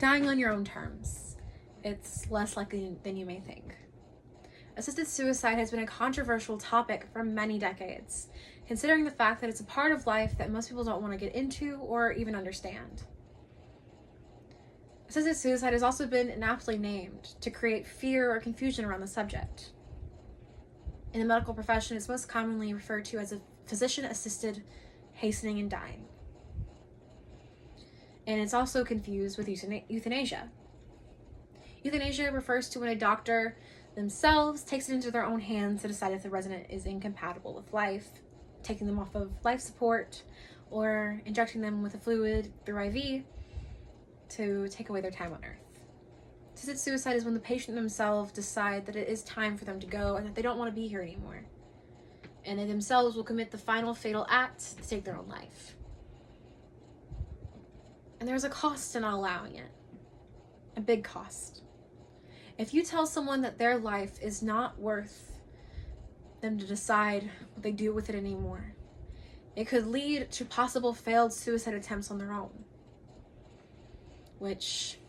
dying on your own terms. It's less likely than you may think. Assisted suicide has been a controversial topic for many decades, considering the fact that it's a part of life that most people don't want to get into or even understand. Assisted suicide has also been inaptly named to create fear or confusion around the subject. In the medical profession, it's most commonly referred to as a physician-assisted hastening and dying. And it's also confused with euthanasia. Euthanasia refers to when a doctor themselves takes it into their own hands to decide if the resident is incompatible with life, taking them off of life support, or injecting them with a fluid through IV to take away their time on earth. Assisted suicide is when the patient themselves decide that it is time for them to go and that they don't want to be here anymore. And they themselves will commit the final fatal act to take their own life. And there's a cost to not allowing it. A big cost. If you tell someone that their life is not worth them to decide what they do with it anymore, it could lead to possible failed suicide attempts on their own, which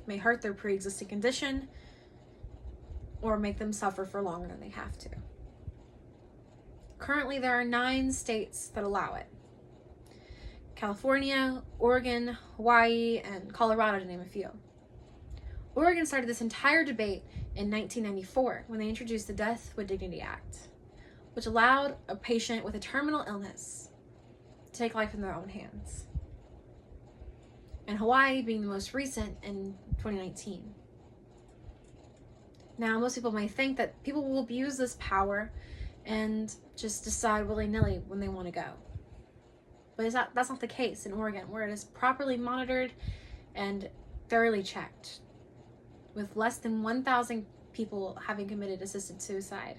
may hurt their pre-existing condition or make them suffer for longer than they have to. Currently, there are 9 states that allow it. California, Oregon, Hawaii, and Colorado, to name a few. Oregon started this entire debate in 1994 when they introduced the Death with Dignity Act, which allowed a patient with a terminal illness to take life in their own hands. And Hawaii being the most recent in 2019. Now, most people may think that people will abuse this power and just decide willy-nilly when they want to go. But that's not the case in Oregon, where it is properly monitored and thoroughly checked, with less than 1,000 people having committed assisted suicide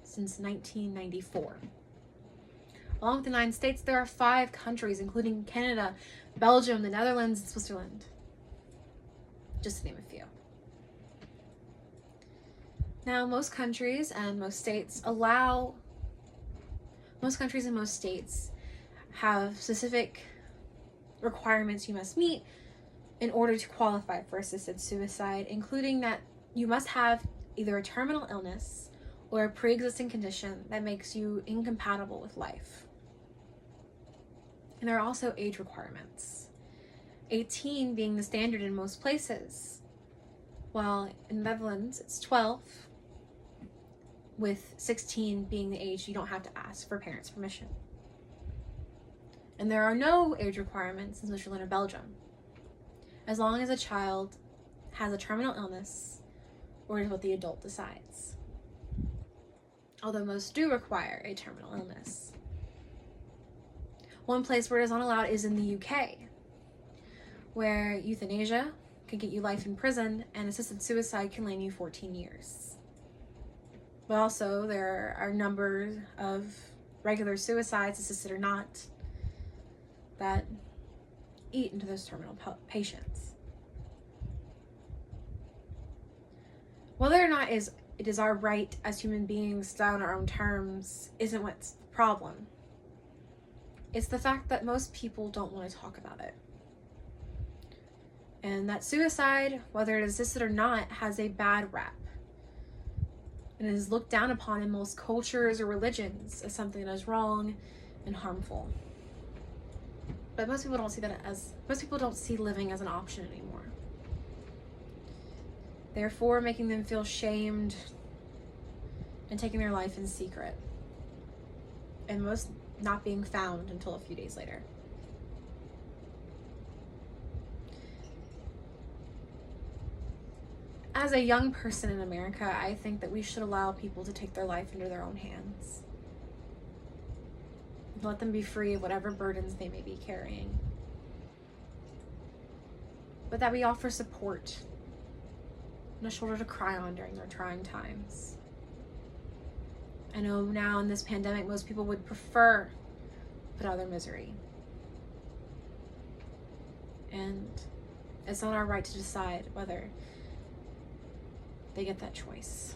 since 1994. Along with the 9 states, there are 5 countries, including Canada, Belgium, the Netherlands, and Switzerland, just to name a few. Now, most countries and most states have specific requirements you must meet in order to qualify for assisted suicide, including that you must have either a terminal illness or a pre-existing condition that makes you incompatible with life. And there are also age requirements, 18 being the standard in most places, while in the Netherlands it's 12, with 16 being the age you don't have to ask for parents' permission. And there are no age requirements in Switzerland or Belgium, as long as a child has a terminal illness or is what the adult decides. Although most do require a terminal illness. One place where it is not allowed is in the UK, where euthanasia can get you life in prison and assisted suicide can land you 14 years. But also there are numbers of regular suicides, assisted or not, that eat into those terminal patients. Whether or not it is our right as human beings to die on our own terms isn't what's the problem. It's the fact that most people don't want to talk about it. And that suicide, whether it is assisted or not, has a bad rap. And it is looked down upon in most cultures or religions as something that is wrong and harmful. But most people don't see living as an option anymore. Therefore, making them feel shamed and taking their life in secret. And most not being found until a few days later. As a young person in America, I think that we should allow people to take their life into their own hands. Let them be free of whatever burdens they may be carrying. But that we offer support and a shoulder to cry on during their trying times. I know now in this pandemic, most people would prefer to put out their misery. And it's not our right to decide whether they get that choice.